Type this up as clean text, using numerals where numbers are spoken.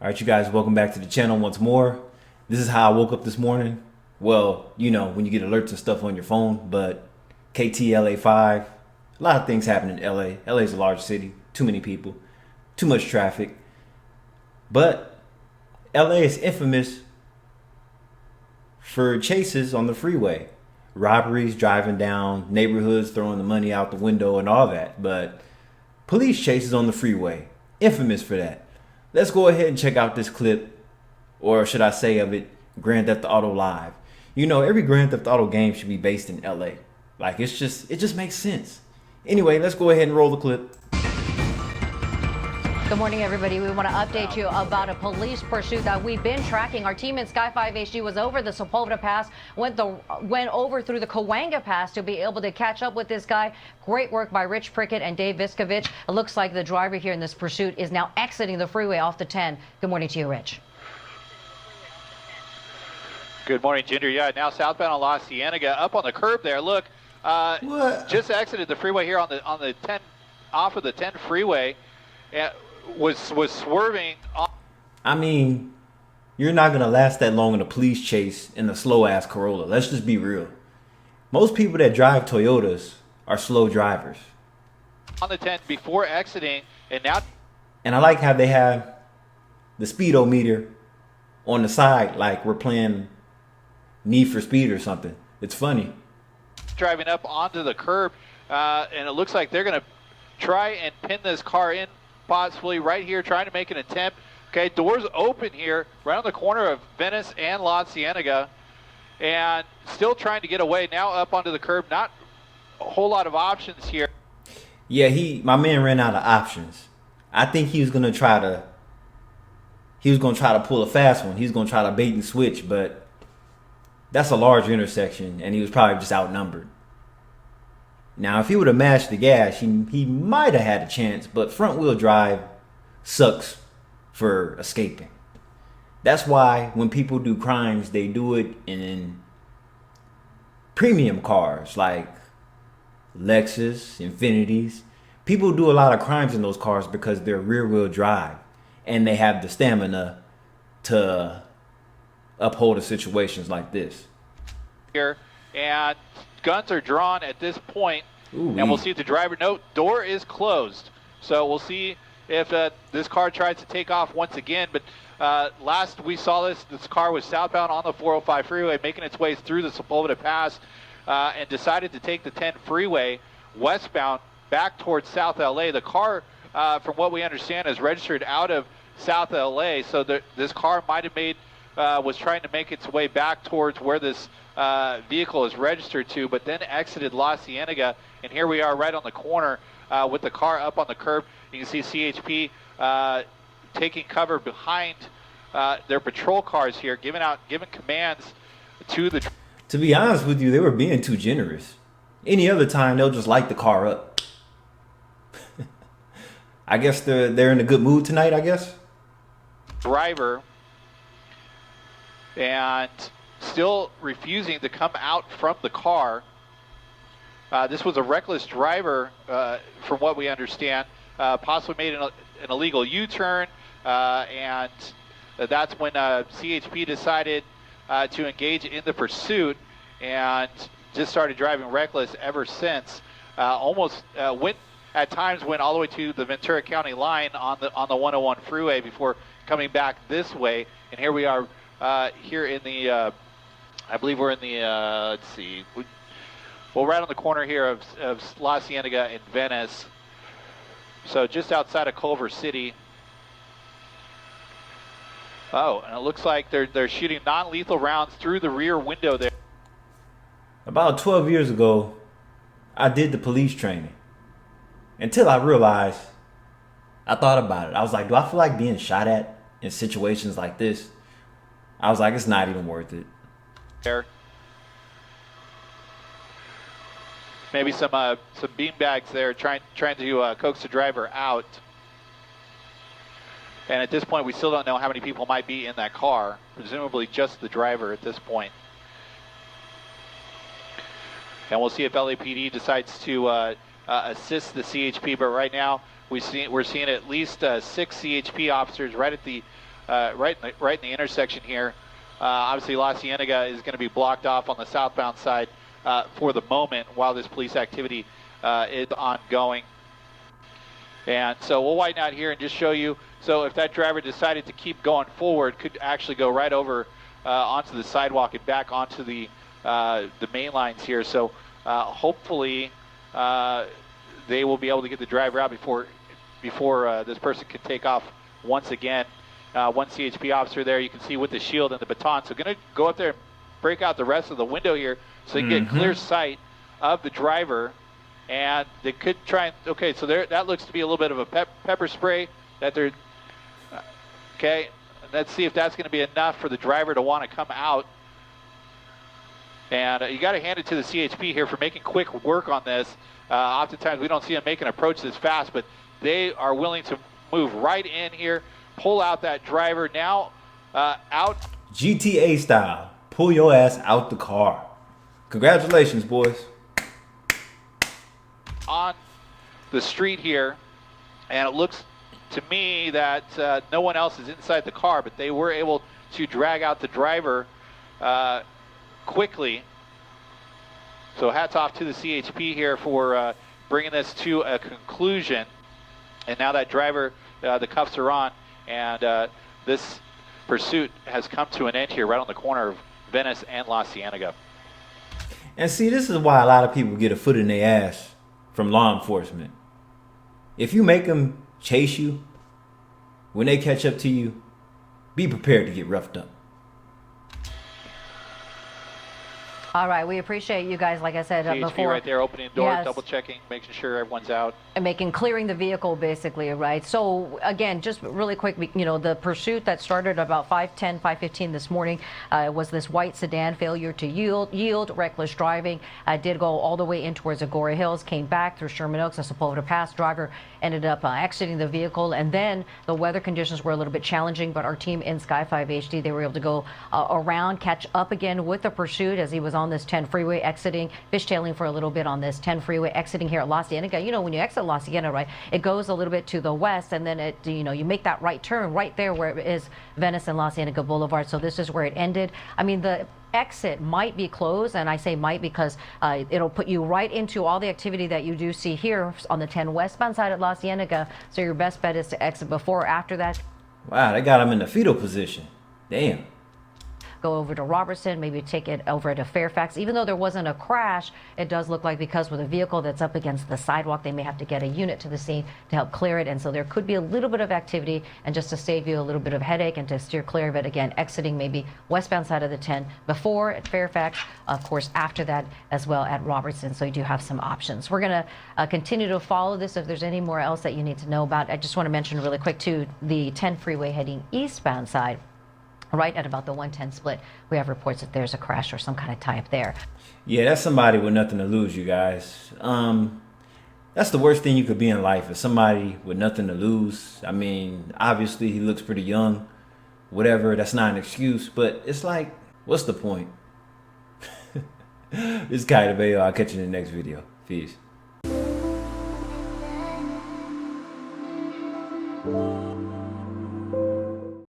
All right, you guys, welcome back to the channel once more. This is how I woke up this morning. Well, you know, when you get alerts and stuff on your phone, but KTLA5, a lot of things happen in LA. LA is a large city, too many people, too much traffic. But LA is infamous for chases on the freeway, robberies, driving down neighborhoods, throwing the money out the window and all that. But police chases on the freeway, infamous for that. Let's go ahead and check out this clip, or should I say of it, Grand Theft Auto Live. You know, every Grand Theft Auto game should be based in LA. Like, it just makes sense. Anyway, let's go ahead and roll the clip. Good morning, everybody. We want to update you about a police pursuit that we've been tracking. Our team in Sky 5 HD was over the Sepulveda Pass, went over through the Cahuenga Pass to be able to catch up with this guy. Great work by Rich Prickett and Dave Viscovich. It looks like the driver here in this pursuit is now exiting the freeway off the 10. Good morning to you, Rich. Good morning, Ginger. Yeah, now southbound on La Cienega, up on the curb there. Look, just exited the freeway here on the 10, off of the 10 freeway. Was swerving. I mean, you're not gonna last that long in a police chase in a slow ass Corolla. Let's just be real. Most people that drive Toyotas are slow drivers. On the 10 before exiting, and now. And I like how they have the speedometer on the side, like we're playing Need for Speed or something. It's funny. Driving up onto the curb, and it looks like they're gonna try and pin this car in. Possibly right here, trying to make an attempt. Okay, doors open here, right on the corner of Venice and La Cienega, and still trying to get away. Now up onto the curb, not a whole lot of options here. Yeah, my man ran out of options. I think he was gonna try to pull a fast one. He was gonna try to bait and switch, but that's a large intersection, and he was probably just outnumbered. Now, if he would have mashed the gas, he might have had a chance, but front wheel drive sucks for escaping. That's why when people do crimes, they do it in premium cars like Lexus, Infinities. People do a lot of crimes in those cars because they're rear wheel drive and they have the stamina to uphold the situations like this. Here, and guns are drawn at this point. Ooh-wee. And we'll see if the driver, no, door is closed. So we'll see if this car tries to take off once again. But last we saw this car was southbound on the 405 freeway, making its way through the Sepulveda Pass, and decided to take the 10 freeway westbound back towards South LA. The car, from what we understand, is registered out of South LA. So this car might have was trying to make its way back towards where this vehicle is registered to, but then exited La Cienega, and here we are right on the corner with the car up on the curb. You can see CHP taking cover behind their patrol cars here, giving commands to the. To be honest with you, they were being too generous. Any other time, they'll just light the car up. I guess they're in a good mood tonight, I guess. Driver, and still refusing to come out from the car. This was a reckless driver, from what we understand. Possibly made an illegal U-turn, and that's when CHP decided to engage in the pursuit and just started driving reckless ever since. Almost went all the way to the Ventura County line on the 101 freeway before coming back this way. And here we are. Here in the, I believe we're in the, let's see, well, right on the corner here of La Cienega and Venice. So just outside of Culver City. Oh, and it looks like they're shooting non-lethal rounds through the rear window there. About 12 years ago, I did the police training. Until I realized, I thought about it. I was like, do I feel like being shot at in situations like this? I was like, it's not even worth it. There. Maybe some bean bags there, trying to coax the driver out. And at this point, we still don't know how many people might be in that car. Presumably just the driver at this point. And we'll see if LAPD decides to assist the CHP. But right now, we're seeing at least 6 CHP officers right at the right in the intersection here. Obviously, La Cienega is going to be blocked off on the southbound side for the moment while this police activity is ongoing. And so we'll widen out here and just show you. So if that driver decided to keep going forward, could actually go right over onto the sidewalk and back onto the main lines here. So hopefully they will be able to get the driver out before this person can take off once again. One CHP officer there, you can see with the shield and the baton. So going to go up there and break out the rest of the window here so you can get clear sight of the driver. And they could try and, okay, so there, that looks to be a little bit of a pepper spray that they're, okay, let's see if that's going to be enough for the driver to want to come out. And you got to hand it to the CHP here for making quick work on this. Oftentimes we don't see them make an approach this fast, but they are willing to move right in here, pull out that driver now out. GTA style, pull your ass out the car. Congratulations, boys. On the street here, and it looks to me that no one else is inside the car, but they were able to drag out the driver quickly. So hats off to the CHP here for bringing this to a conclusion. And now that driver, the cuffs are on, and this pursuit has come to an end here right on the corner of Venice and La Cienega. And see, this is why a lot of people get a foot in their ass from law enforcement. If you make them chase you, when they catch up to you, be prepared to get roughed up. All right, we appreciate you guys, like I said CHP before. right there, opening the door, Yes. double checking, making sure everyone's out. And clearing the vehicle, basically, right? So again, just really quick, you know, the pursuit that started about 5:10, 5:15 this morning was this white sedan, failure to yield, reckless driving, did go all the way in towards Agoura Hills, came back through Sherman Oaks and Sepulveda Pass. Driver ended up exiting the vehicle, and then the weather conditions were a little bit challenging, but our team in Sky 5 HD, they were able to go around, catch up again with the pursuit as he was on this 10 freeway, exiting, fishtailing for a little bit on this 10 freeway, exiting here at La Cienega. You know, when you exit La Cienega, right, it goes a little bit to the west, and then it, you know, you make that right turn right there where it is Venice and La Cienega Boulevard. So this is where it ended. I mean, the exit might be closed, and I say might because it'll put you right into all the activity that you do see here on the 10 westbound side at La Cienega. So your best bet is to exit before or after that. Wow, they got him in the fetal position. Damn. Go over to Robertson, maybe take it over to Fairfax. Even though there wasn't a crash, it does look like because with a vehicle that's up against the sidewalk, they may have to get a unit to the scene to help clear it. And so there could be a little bit of activity, and just to save you a little bit of headache and to steer clear of it, again, exiting maybe westbound side of the 10 before at Fairfax, of course, after that as well at Robertson. So you do have some options. We're going to continue to follow this. If there's any more else that you need to know about, I just want to mention really quick too, the 10 freeway heading eastbound side. Right at about the 110 split, we have reports that there's a crash or some kind of tie-up there. Yeah, that's somebody with nothing to lose, you guys. That's the worst thing you could be in life, is somebody with nothing to lose. I mean, obviously he looks pretty young, whatever, that's not an excuse, but it's like, what's the point? This is Kai DeBayo. I'll catch you in the next video. Peace.